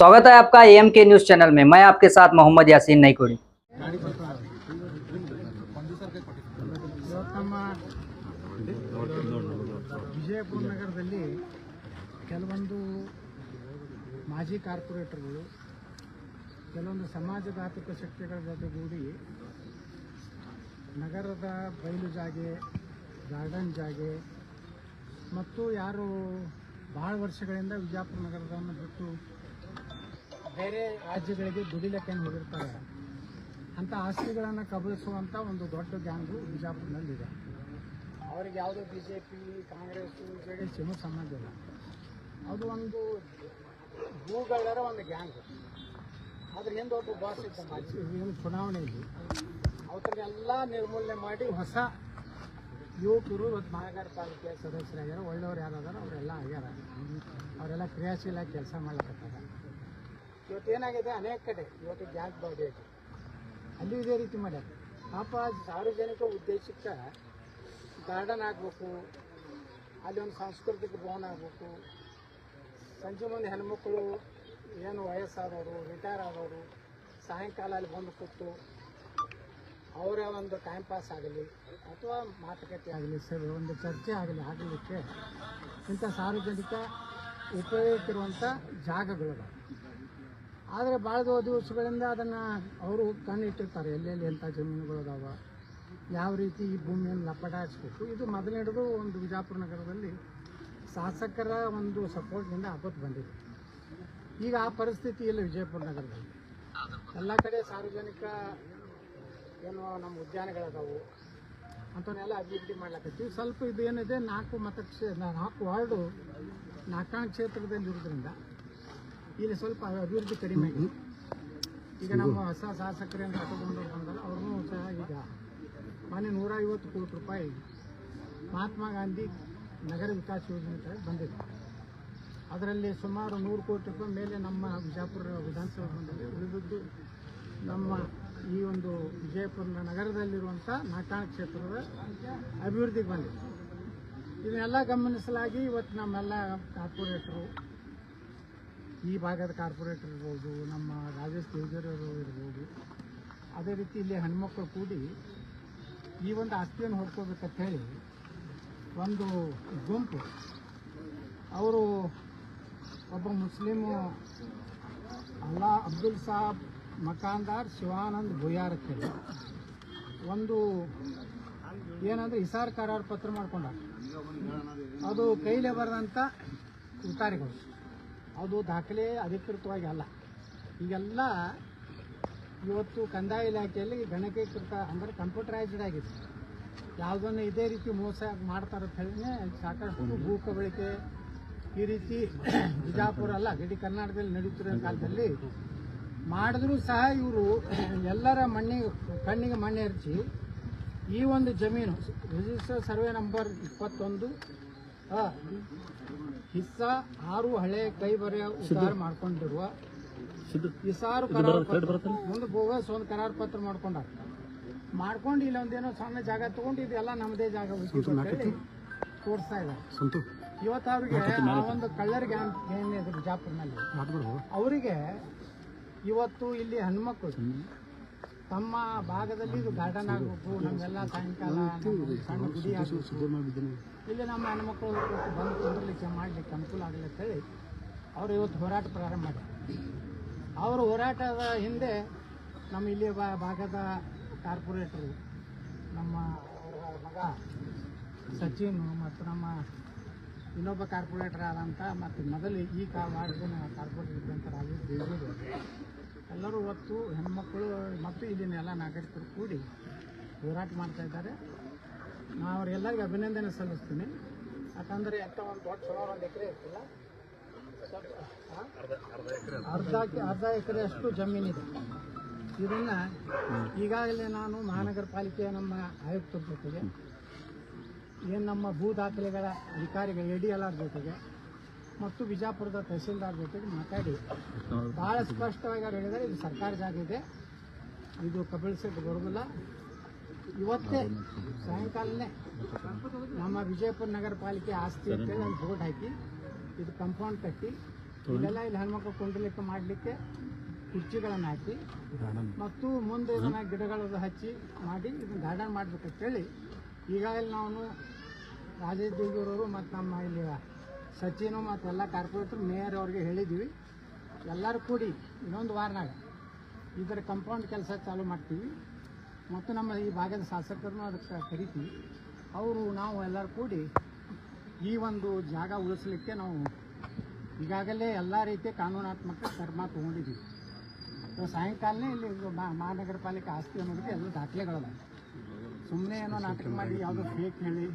स्वागत है आपका एएमके न्यूज चैनल में। मैं आपके साथ मोहम्मद यासीन नईकुड़ी। ನಮ್ಮ ವಿಜಯಪುರ ನಗರದಲ್ಲಿ ಕೆಲವೊಂದು ಮಾಜಿ ಕಾರ್ಪೊರೇಟರ್ಗಳು ಕೆಲವೊಂದು ಸಮಾಜಘಾತಕ ಶಕ್ತಿಗಳ ಜೊತೆಗೂಡಿ ನಗರದ ಬಯಲು ಜಾಗೆ, ಗಾರ್ಡನ್ ಜಾಗೆ ಮತ್ತು ಯಾರು ಬಹಳ ವರ್ಷಗಳಿಂದ ವಿಜಯಪುರ ನಗರವನ್ನು ಬಿಟ್ಟು ಬೇರೆ ರಾಜ್ಯಗಳಿಗೆ ದುಡಿಲಿಕ್ಕೆ ಹೋಗಿರ್ತಾರೆ ಅಂಥ ಆಸ್ತಿಗಳನ್ನು ಕಬಳಿಸುವಂಥ ಒಂದು ದೊಡ್ಡ ಗ್ಯಾಂಗು ಬಿಜಾಪುರದಲ್ಲಿದೆ. ಅವರಿಗೆ ಯಾವುದೋ BJP, ಕಾಂಗ್ರೆಸ್ಸು, JDS ಏನೂ ಸಂಬಂಧ ಇಲ್ಲ. ಅದು ಒಂದು ಭೂಗಳರ ಒಂದು ಗ್ಯಾಂಗು. ಅದ್ರ ಹಿಂದೆ ಒಬ್ಬ ಬಾಸ್ ಇದ್ದ ಏನು ಚುನಾವಣೆಯಲ್ಲಿ ಅವತ್ತನ್ನೆಲ್ಲ ನಿರ್ಮೂಲನೆ ಮಾಡಿ ಹೊಸ ಯುವಕರು ಇವತ್ತು ಮಹಾನಗರ ಪಾಲಿಕೆ ಸದಸ್ಯರಾಗ್ಯಾರ. ಒಳ್ಳೆಯವ್ರು ಯಾರಾದಾರ ಅವರೆಲ್ಲ ಆಗ್ಯಾರ. ಅವರೆಲ್ಲ ಕ್ರಿಯಾಶೀಲಾಗಿ ಕೆಲಸ ಮಾಡ್ಲಕತ್ತಾರ. ಇವತ್ತೇನಾಗಿದೆ, ಅನೇಕ ಕಡೆ ಇವತ್ತು ಗ್ಯಾಸ್ ಬಾಡಿ ಐತಿ, ಅಲ್ಲಿ ಇದೇ ರೀತಿ ಮಾಡ್ಯಾರ. ಪಾಪ ಸಾರ್ವಜನಿಕ ಉದ್ದೇಶಕ್ಕೆ ಗಾರ್ಡನ್ ಆಗಬೇಕು, ಅಲ್ಲಿ ಒಂದು ಸಾಂಸ್ಕೃತಿಕ ಭವನ ಆಗಬೇಕು. ಸಂಜೆ ಮುಂದೆ ಹೆಣ್ಮಕ್ಳು ಏನು ವಯಸ್ಸಾದವರು, ರಿಟೈರ್ ಆದವರು ಸಾಯಂಕಾಲ ಅಲ್ಲಿ ಬಂದು ಕೂತು ಅವರ ಒಂದು ಟೈಮ್ ಪಾಸ್ ಆಗಲಿ ಅಥವಾ ಮಾತುಕತೆ ಆಗಲಿ, ಒಂದು ಚರ್ಚೆ ಆಗಲಿಕ್ಕೆ ಇಂಥ ಸಾರ್ವಜನಿಕ ಉಪಯೋಗಕ್ಕಿರುವಂಥ ಜಾಗಗಳು. ಆದರೆ ಭಾಳ ದಿವಸಗಳಿಂದ ಅದನ್ನು ಅವರು ಕಣ್ಣಿಟ್ಟಿರ್ತಾರೆ, ಎಲ್ಲೆಲ್ಲಿ ಎಂಥ ಜಮೀನುಗಳು ಅದಾವ, ಯಾವ ರೀತಿ ಈ ಭೂಮಿಯನ್ನು ಲಪಟಾಯಿಸ್ಬೇಕು. ಇದು ಮೊದಲಿಡಿದು ಒಂದು ವಿಜಯಪುರ ನಗರದಲ್ಲಿ ಶಾಸಕರ ಒಂದು ಸಪೋರ್ಟ್ನಿಂದ ಆಪತ್ತು ಬಂದಿದೆ. ಈಗ ಆ ಪರಿಸ್ಥಿತಿ ಇಲ್ಲ ವಿಜಯಪುರ ನಗರದಲ್ಲಿ. ಎಲ್ಲ ಕಡೆ ಸಾರ್ವಜನಿಕ ಏನು ನಮ್ಮ ಉದ್ಯಾನಗಳದಾವು ಅಂಥವನ್ನೆಲ್ಲ ಅಭಿವೃದ್ಧಿ ಮಾಡ್ಲಾಕತ್ತೀವಿ. ಸ್ವಲ್ಪ ಇದು ಏನಿದೆ, 4 ವಾರ್ಡು 4 ಕ್ಷೇತ್ರದಲ್ಲಿ ಇರೋದ್ರಿಂದ ಇಲ್ಲಿ ಸ್ವಲ್ಪ ಅಭಿವೃದ್ಧಿ ಕಡಿಮೆ ಆಗಿದೆ. ಈಗ ನಮ್ಮ ಹೊಸ ಶಾಸಕರೇನು ತಗೊಂಡು ಬಂದಲ್ಲ, ಅವ್ರನ್ನೂ ಸಹ ಈಗ ಮೊನ್ನೆ 150 ಕೋಟಿ ರೂಪಾಯಿ ಮಹಾತ್ಮ ಗಾಂಧಿ ನಗರ ವಿಕಾಸ ಯೋಜನೆ ಕೆಳಗೆ ಬಂದಿದೆ. ಅದರಲ್ಲಿ ಸುಮಾರು 100 ಕೋಟಿ ರೂಪಾಯಿ ಮೇಲೆ ನಮ್ಮ ವಿಜಯಪುರ ವಿಧಾನಸಭೆ ಬಂದಿದೆ. ಉಳಿದದ್ದು ನಮ್ಮ ಈ ಒಂದು ವಿಜಯಪುರ ನಗರದಲ್ಲಿರುವಂಥ 4 ಕ್ಷೇತ್ರದ ಅಭಿವೃದ್ಧಿಗೆ ಬಂದಿದೆ. ಇದನ್ನೆಲ್ಲ ಗಮನಿಸಲಾಗಿ ಇವತ್ತು ನಮ್ಮೆಲ್ಲ ಕಾರ್ಪೊರೇಟರು, ಈ ಭಾಗದ ಕಾರ್ಪೊರೇಟರ್ ಇರ್ಬೋದು, ನಮ್ಮ ರಾಜೇಶ್ ದೇವಜರವರು ಇರ್ಬೋದು, ಅದೇ ರೀತಿ ಇಲ್ಲಿ ಹೆಣ್ಮಕ್ಳು ಕೂಡಿ ಈ ಒಂದು ಆಸ್ತಿಯನ್ನು ಹೊಡ್ಕೋಬೇಕಂತ ಹೇಳಿ ಒಂದು ಗುಂಪು, ಅವರು ಒಬ್ಬ ಮುಸ್ಲಿಮು ಅಬ್ದುಲ್ ಸಾಬ್ ಮಕಾನ್ದಾರ್ ಶಿವಾನಂದ್ ಭುಯಾರ್ ಕೇಳಿ ಒಂದು ಏನಂದರೆ ಇಸಾರ್ ಕರಾರು ಪತ್ರ ಮಾಡ್ಕೊಂಡಾರ. ಅದು ಕೈಲೇ ಬರೆದಂಥ ಉತ್ತಾರಿಗಳು, ಅದು ದಾಖಲೆ ಅಧಿಕೃತವಾಗಿ ಅಲ್ಲ. ಈಗೆಲ್ಲ ಇವತ್ತು ಕಂದಾಯ ಇಲಾಖೆಯಲ್ಲಿ ಗಣಕೀಕೃತ ಅಂದರೆ ಕಂಪ್ಯೂಟರೈಸ್ಡ್ ಆಗಿದೆ. ಯಾವುದನ್ನು ಇದೇ ರೀತಿ ಮೋಸ ಮಾಡ್ತಾರಂತ ಹೇಳಿನೇ ಸಾಕಷ್ಟು ಭೂ ಕಬಳಿಕೆ ಈ ರೀತಿ ಬಿಜಾಪುರ ಅಲ್ಲ, ಇಡೀ ಕರ್ನಾಟಕದಲ್ಲಿ ನಡೀತಿರೋ ಕಾಲದಲ್ಲಿ ಮಾಡಿದ್ರೂ ಸಹ ಇವರು ಎಲ್ಲರ ಕಣ್ಣಿಗೆ ಮಣ್ಣೆ ಎರಚಿ ಈ ಒಂದು ಜಮೀನು ರಿಜಿಸ್ಟರ್ ಸರ್ವೆ ನಂಬರ್ 21 ಹಿಸ್ಸಾ 6 ಹಳೆ ಕೈ ಬರೆಯ ಉದ್ದಾರ ಮಾಡ್ಕೊಂಡಿರುವ ಇಸಾರು ಮುಂದೆ ಬೋಗಸ್ ಒಂದು ಕರಾರು ಪತ್ರ ಮಾಡ್ಕೊಂಡು ಇಲ್ಲಿ ಒಂದೇನೋ ಸಣ್ಣ ಜಾಗ ತಗೊಂಡು ಇದೆಲ್ಲ ನಮ್ಮದೇ ಜಾಗ ತೋರಿಸ್ತಾ ಇದ್ದಾರೆ. ಇವತ್ತು ಅವ್ರಿಗೆ ಆ ಒಂದು ಕಳ್ಳರ್ ಗ್ಯಾಂಗ್ ಏನಿದೆ ಬಿಜಾಪುರ್ನಲ್ಲಿ, ಅವರಿಗೆ ಇವತ್ತು ಇಲ್ಲಿ ಹೆಣ್ಮಕ್ಳು ತಮ್ಮ ಭಾಗದಲ್ಲಿ ಇದು ಗಾರ್ಡನ್ ಆಗಬೇಕು, ನಮ್ಮೆಲ್ಲ ಸಾಯಂಕಾಲ ಸಣ್ಣ ಗುಡಿ ಆಗಬೇಕು, ಇಲ್ಲಿ ನಮ್ಮ ಹೆಣ್ಮಕ್ಳು ಬಂದು ಕುಂದ್ರಲಿಕ್ಕೆ ಮಾಡಲಿಕ್ಕೆ ಅನುಕೂಲ ಆಗಲಿ ಅಂತೇಳಿ ಅವರು ಇವತ್ತು ಹೋರಾಟ ಪ್ರಾರಂಭ ಮಾಡಿದ್ದಾರೆ. ಅವರ ಹೋರಾಟದ ಹಿಂದೆ ನಮ್ಮ ಇಲ್ಲಿ ಭಾಗದ ಕಾರ್ಪೊರೇಟರು, ನಮ್ಮ ಅವರ ಮಗ ಸಚಿನ್ ಮತ್ತು ನಮ್ಮ ಇನ್ನೊಬ್ಬ ಕಾರ್ಪೊರೇಟರ್ ಆದಂಥ ಮತ್ತು ಮೊದಲು ಈ ವಾರ್ಡಿನ ಕಾರ್ಪೊರೇಟರ್ ಇದ್ದಂಥ ರಾಜೇಶ್ ದೇವಜರು ಎಲ್ಲರೂ ಇವತ್ತು ಹೆಣ್ಮಕ್ಳು ಮತ್ತು ಇಲ್ಲಿನ ಎಲ್ಲ ನಾಗರಿಕರು ಕೂಡಿ ಹೋರಾಟ ಮಾಡ್ತಾ ಇದ್ದಾರೆ. ನಾನು ಅವರೆಲ್ಲರಿಗೂ ಅಭಿನಂದನೆ ಸಲ್ಲಿಸ್ತೀನಿ. ಯಾಕಂದರೆ ಎಂಥ ಒಂದು ದೊಡ್ಡ ಸುಮಾರು 1 ಎಕರೆ ಇರ್ತಿಲ್ಲ, ಅರ್ಧ ಎಕರೆಯಷ್ಟು ಜಮೀನಿದೆ. ಇದನ್ನು ಈಗಾಗಲೇ ನಾನು ಮಹಾನಗರ ಪಾಲಿಕೆಯ ನಮ್ಮ ಆಯುಕ್ತರ ಜೊತೆಗೆ, ಏನು ನಮ್ಮ ಭೂ ದಾಖಲೆಗಳ ಅಧಿಕಾರಿಗಳ ADLR ಜೊತೆಗೆ ಮತ್ತು ಬಿಜಾಪುರದ ತಹಸೀಲ್ದಾರ್ ಜೊತೆಗೆ ಮಾತಾಡಿ ಭಾಳ ಸ್ಪಷ್ಟವಾಗಿ ಅವ್ರು ಹೇಳಿದರೆ, ಇದು ಸರ್ಕಾರ ಜಾಗ ಇದೆ, ಇದು ಕಬಳಿಸಕ್ಕೆ ಬರೋದಿಲ್ಲ. ಇವತ್ತೇ ಸಾಯಂಕಾಲನೇ ನಮ್ಮ ವಿಜಯಪುರ ನಗರ ಪಾಲಿಕೆ ಆಸ್ತಿ ಅಂತೇಳಿ ಒಂದು ಬೋರ್ಡ್ ಹಾಕಿ ಇದು ಕಂಪೌಂಡ್ ಕಟ್ಟಿ ಇದೆಲ್ಲ ಇಲ್ಲಿ ಹೆಣ್ಮಕ್ಳು ಕುಂಡಲಿಕ್ಕೆ ಮಾಡಲಿಕ್ಕೆ ಕುರ್ಚಿಗಳನ್ನು ಹಾಕಿ ಮತ್ತು ಮುಂದೆ ಇದನ್ನು ಗಿಡಗಳನ್ನು ಹಚ್ಚಿ ಮಾಡಿ ಇದನ್ನು ಗಾರ್ಡನ್ ಮಾಡಬೇಕಂತೇಳಿ ಈಗಾಗಲೇ ನಾವು ರಾಜೇಶ್ ದೇಗಿಯವರು ಮತ್ತು ನಮ್ಮ ಇಲ್ಲಿ ಸಚಿನು ಮತ್ತು ಎಲ್ಲ ಕಾರ್ಪೊರೇಟರ್ ಮೇಯರ್ ಅವ್ರಿಗೆ ಹೇಳಿದ್ದೀವಿ. ಎಲ್ಲರೂ ಕೂಡಿ ಇನ್ನೊಂದು ವಾರನಾಗ ಇದರ ಕಂಪೌಂಡ್ ಕೆಲಸ ಚಾಲೂ ಮಾಡ್ತೀವಿ ಮತ್ತು ನಮ್ಮ ಈ ಭಾಗದ ಶಾಸಕರನ್ನು ಅದಕ್ಕೆ ಕರಿತೀವಿ. ಅವರು ನಾವು ಎಲ್ಲರೂ ಕೂಡಿ ಈ ಒಂದು ಜಾಗ ಉಳಿಸಲಿಕ್ಕೆ ನಾವು ಈಗಾಗಲೇ ಎಲ್ಲ ರೀತಿಯ ಕಾನೂನಾತ್ಮಕ ಕ್ರಮ ತೊಗೊಂಡಿದ್ದೀವಿ. ಸಾಯಂಕಾಲನೇ ಇಲ್ಲಿ ಮಹಾನಗರ ಪಾಲಿಕೆ ಆಸ್ತಿ ಅನ್ನೋದಕ್ಕೆ ಎಲ್ಲ ದಾಖಲೆಗಳಲ್ಲ. ಸುಮ್ಮನೆ ಏನೋ ನಾಟಕ ಮಾಡಿ ಯಾವುದೋ ಫೇಕ್ ಹೇಳಿ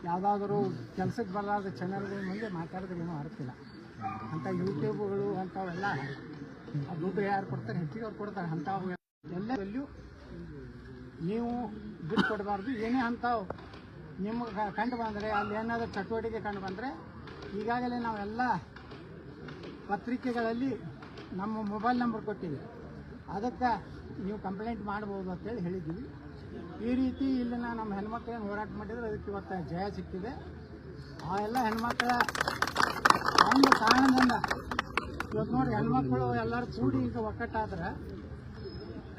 ಯಾವುದಾದ್ರೂ ಕೆಲಸಕ್ಕೆ ಬರಲಾದ ಚಾನಲ್ಗಳ ಮುಂದೆ ಮಾತಾಡಿದ್ರೆ ಏನೂ ಅರ್ಥಿಲ್ಲ. ಅಂಥ ಯೂಟ್ಯೂಬ್ಗಳು ಅಂಥವೆಲ್ಲ ದುಡ್ಡು ಯಾರು ಕೊಡ್ತಾರೆ ಹೆಚ್ಚಿಗೆ ಅವ್ರು ಕೊಡ್ತಾರೆ. ಅಂಥವು ಎಲ್ಲೆಲ್ಲೂ ನೀವು ದುಡ್ಡು ಕೊಡಬಾರ್ದು. ಏನೇ ಅಂಥವು ನಿಮಗೆ ಕಂಡು ಬಂದರೆ ಅಲ್ಲಿ ಏನಾದರೂ ಚಟುವಟಿಕೆ ಕಂಡು ಬಂದರೆ ಈಗಾಗಲೇ ನಾವೆಲ್ಲ ಪತ್ರಿಕೆಗಳಲ್ಲಿ ನಮ್ಮ ಮೊಬೈಲ್ ನಂಬರ್ ಕೊಟ್ಟಿವಿ, ಅದಕ್ಕೆ ನೀವು ಕಂಪ್ಲೇಂಟ್ ಮಾಡ್ಬೋದು ಅಂತೇಳಿ ಹೇಳಿದ್ದೀವಿ. ಈ ರೀತಿ ಇಲ್ಲಿನ ನಮ್ಮ ಹೆಣ್ಮಕ್ಳೇನು ಹೋರಾಟ ಮಾಡಿದರೆ ಅದಕ್ಕೆ ಇವತ್ತು ಜಯ ಸಿಕ್ಕಿದೆ. ಆ ಎಲ್ಲ ಹೆಣ್ಮಕ್ಳ ಒಂದು ಕಾರಣದಿಂದ ಇವತ್ತು ನೋಡಿ ಹೆಣ್ಮಕ್ಳು ಎಲ್ಲರೂ ಕೂಡಿ ಈಗ ಒಕ್ಕಟ್ಟಾದ್ರೆ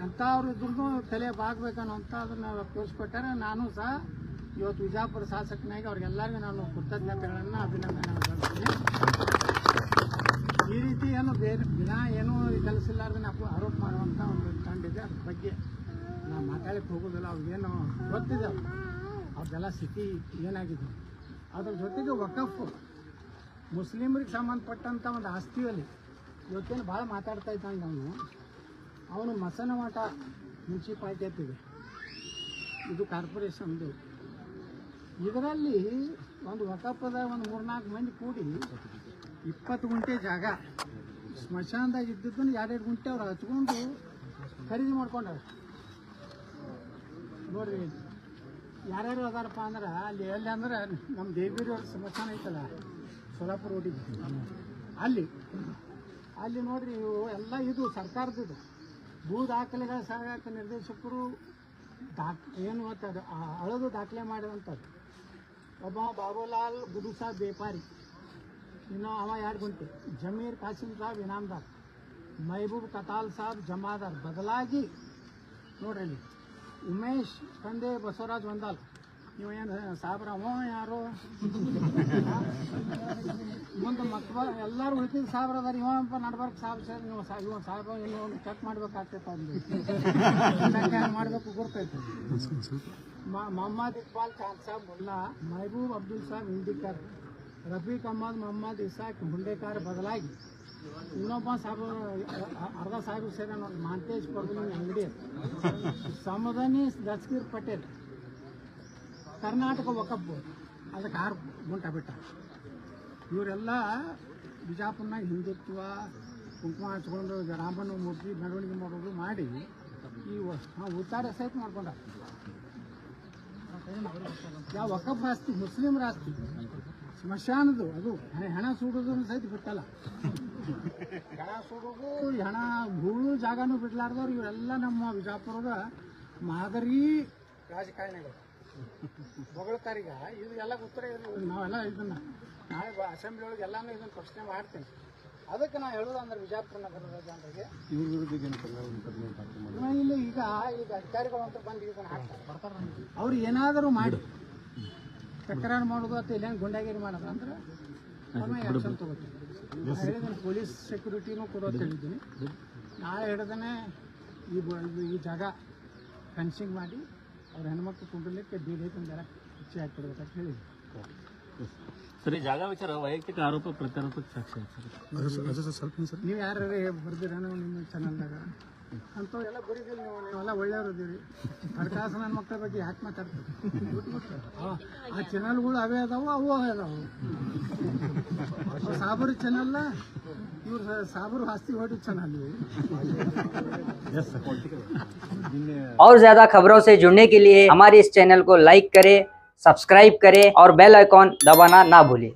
ಅಂಥವ್ರು ಇದ್ರೂ ತಲೆ ಬಾಗಬೇಕನ್ನೋಂಥ ಅದನ್ನು ತೋರಿಸ್ಕೊಟ್ಟಾರೆ. ನಾನು ಸಹ ಇವತ್ತು ವಿಜಯಪುರ ಶಾಸಕನಾಗಿ ಅವ್ರಿಗೆಲ್ಲರಿಗೂ ನಾನು ಕೃತಜ್ಞತೆಗಳನ್ನು ಅಭಿನಂದನೆ ಸಲ್ಲಿಸ್ತೀನಿ. ಈ ರೀತಿ ಏನು ಬೇರೆ ದಿನ ಏನೂ ಕೆಲಸ ಇಲ್ಲಾರ್ದನ್ನ ಆರೋಪ ಮಾಡುವಂಥ ಒಂದು ತಂಡಿದೆ. ಅದ್ರ ಬಗ್ಗೆ ನಾವು ಮಾತಾಡಕ್ಕೆ ಹೋಗೋದಿಲ್ಲ. ಅವ್ರಿಗೇನು ಗೊತ್ತಿದೆ ಅವ್ರದ್ದೆಲ್ಲ ಸ್ಥಿತಿ ಏನಾಗಿದೆ. ಅದ್ರ ಜೊತೆಗೆ ವಕಫ್ ಮುಸ್ಲಿಮರಿಗೆ ಸಂಬಂಧಪಟ್ಟಂಥ ಒಂದು ಆಸ್ತಿಯಲ್ಲಿ ಇವತ್ತೇನು ಭಾಳ ಮಾತಾಡ್ತಾ ಇದ್ದಾನೆ ಅವನು ಮಸನಮಠ ಮುನ್ಸಿಪಾಲ್ಟಿ ಅಂತಿದೆ, ಇದು ಕಾರ್ಪೊರೇಷನ್ದು. ಇದರಲ್ಲಿ ಒಂದು ವಕಫದ ಒಂದು 3-4 ಮಂದಿ ಕೂಡಿ 20 ಗುಂಟೆ ಜಾಗ ಸ್ಮಶಾನದಾಗ ಇದ್ದದ್ದನ್ನು 2-2 ಗುಂಟೆ ಅವ್ರು ಹಚ್ಕೊಂಡು ಖರೀದಿ ಮಾಡ್ಕೊಂಡಾರೆ. ನೋಡ್ರಿ ಯಾರ್ಯಾರು ಅದಾರಪ್ಪ ಅಂದ್ರೆ ಅಲ್ಲಿ ಎಲ್ಲಿ ಅಂದ್ರೆ ನಮ್ಮ ದೇವಿಯವ್ರ ಸ್ಮಶಾನ ಐತಲ್ಲ ಸೋಲಾಪುರ ರೋಡಿಗೆ ಅಲ್ಲಿ ನೋಡ್ರಿ ಇವು ಎಲ್ಲ ಇದು ಸರ್ಕಾರದ್ದು ಭೂ ದಾಖಲೆಗಳ ಸಹಾಯಕ ನಿರ್ದೇಶಕರು ಏನು ಗೊತ್ತದು ಅಳದು ದಾಖಲೆ ಮಾಡಿದಂಥದ್ದು. ಒಬ್ಬ ಬಾಬುಲಾಲ್ ಗುಡು ಸಾಬ್ ವ್ಯಾಪಾರಿ, ಇನ್ನು ಅವ 2 ಗುಂಟೆ, ಜಮೀರ್ ಕಾಸಿಂ ಸಾಬ್ ಇನಾಮದಾರ್, ಮಹಬೂಬ್ ಕತಾಲ್ ಸಾಬ್ ಜಮಾದಾರ್. ಬದಲಾಗಿ ನೋಡ್ರಿ ಅಲ್ಲಿ ಉಮೇಶ್ ತಂದೆ ಬಸವರಾಜ್ ವಂದಾಲ್, ನೀವು ಏನು ಸಾಬ್ರ ಯಾರು ಮುಂದೆ ಮಕ್ಕಳು ಎಲ್ಲರೂ ಉಳಿತಿದ್ದು ಸಾಬ್ರ ಅದಾರ. ಇವಪ್ಪ ನಡ್ಬಾರ್ದು ಸಾಬ್ ಸರ್ ನೀವು ಇವ ಸಾಬ್ ಇನ್ನು ಚೆಕ್ ಮಾಡ್ಬೇಕಾಗ್ತೈತೆ ಅವ್ನು ಮಾಡಬೇಕು ಗುರ್ತೈತೆ. ಮೊಹಮ್ಮದ್ ಇಕ್ಬಾಲ್ ಖಾನ್ ಸಾಬ್ ಮುಲ್ಲಾ, ಮಹಬೂಬ್ ಅಬ್ದುಲ್ ಸಾಬ್ ಹಿಂದಿಕರ್, ರಫೀಕ್ ಅಹಮದ್ ಮೊಹಮ್ಮದ್ ಇಸಾಕ್ ಹುಂಡೇಕಾರ್. ಬದಲಾಗಿ ಇನ್ನೊಬ್ಬ ಸಾಬ್ ಅರ್ಧ ಸಾಹೇಬ್ ಸೇರಿ ನೋಡಿ ಮಾಂತೇಶ್ ಪರ್ಗುಲಿನ ಅಂಗಡಿ, ಸಮದನಿ ದಸ್ಕೀರ್ ಪಟೇಲ್, ಕರ್ನಾಟಕ ವಕಫ್ ಬೋರ್ಡ್ ಅದಕ್ಕೆ 6 ಗುಂಟ ಬಿಟ್ಟ. ಇವರೆಲ್ಲ ಬಿಜಾಪುರನಾಗ ಹಿಂದುತ್ವ ಕುಂಕುಮ ಹಚ್ಕೊಂಡು ರಾಮನ ಮೂರ್ತಿ ಮೆರವಣಿಗೆ ಮಾಡೋದು ಮಾಡಿ ಈ ಉತ್ತಾರ ಸಹಿತ ಮಾಡ್ಕೊಂಡ. ಯಾವ ವಕಫ್ ಆಸ್ತಿ ಮುಸ್ಲಿಮರ ಆಸ್ತಿ ಸ್ಮಶಾನದು ಅದು ಹೆಣ ಸುಡೋದು ಸಹಿತ ಬಿಟ್ಟಲ್ಲ. ಹೆಣ ಸುಡೋದು ಹೆಣ ಹೂಳು ಜಾಗನೂ ಬಿಡ್ಲಾರ್ದವ್ರು ಇವರೆಲ್ಲ ನಮ್ಮ ವಿಜಾಪುರದ ಮಾದರಿ ರಾಜಕಾರಣಿಗಳು ಹೊಗಳ್ತಾರೀಗ. ಇದು ಎಲ್ಲ ಉತ್ತರ ನಾವೆಲ್ಲ ಇದನ್ನು ನಾಳೆ ಅಸೆಂಬ್ಲಿ ಒಳಗೆ ಎಲ್ಲನೂ ಇದನ್ನು ಪ್ರಶ್ನೆ ಮಾಡ್ತೇನೆ. ಅದಕ್ಕೆ ನಾವು ಹೇಳೋದು ಅಂದ್ರೆ ವಿಜಯಪುರ ನಗರದ ಜನರಿಗೆ ಇಲ್ಲಿ ಈಗ ಅಧಿಕಾರಿಗಳು ಅಂತ ಬಂದು ಇದನ್ನು ಹಾಕ್ತಾರೆ. ಅವ್ರು ಏನಾದರೂ ಮಾಡಿ ತಕರಾರು ಮಾಡೋದು ಅಥವಾ ಇಲ್ಲೇನು ಗುಂಡಾಗಿರಿ ಮಾಡೋದು ಅಂದ್ರೆ ಆಕ್ಷನ್ ತಗೋತೀವಿ. ಹೇಳಿದ್ದೀನಿ ಪೊಲೀಸ್ ಸೆಕ್ಯೂರಿಟಿನೂ ಕೊಡೋದು ಹೇಳಿದ್ದೀನಿ. ನಾಳೆ ಹಿಡಿದೇ ಈ ಜಾಗ ಫೆನ್ಸಿಂಗ್ ಮಾಡಿ ಅವ್ರ ಹೆಣ್ಮಕ್ಳು ಕುಂಡಲಿಕ್ಕೆ ಬೀದೈತಂದೆಲ್ಲ ಹೆಚ್ಚು ಹಾಕಿಕೊಡ್ಬೇಕಂತ ಹೇಳಿದ್ವಿ. ಸರಿ, ಜಾಗ ವಿಚಾರ ವೈಯಕ್ತಿಕ ಆರೋಪ ಪ್ರತ್ಯಾರೋಪಕ್ಕೆ ಸಾಕ್ಷಿ ಸರ್. ನೀವು ಯಾರು ಬರ್ದಿರೇನೋ ನಿಮ್ಮ ಚಾನಲ್ದಾಗ ಅಂಥವು ಎಲ್ಲ ಬರೀದಿಲ್ಲ. ನೀವೆಲ್ಲ ಒಳ್ಳೆಯವ್ರು ಇದೀರಿ. ಪ್ರಕಾಶ ನನ್ನ ಮಕ್ಕಳ ಬಗ್ಗೆ ಯಾಕೆ ಮಾತಾಡ್ತೀವಿ? ಆ ಚಾನಲ್ಗಳು ಅವೇ ಅದಾವು, ಅವು ಅದಾವು. ಸಾಬರು ಚಾನಲ್, ಇವ್ರು ಸಾಬರು ಆಸ್ತಿ ಹೊಡಿ ಚಾನಲ್. और ज्यादा खबरों से जुड़ने के लिए हमारे इस चैनल को लाइक करें, सब्सक्राइब करें और बेल आइकॉन दबाना ना भूलें।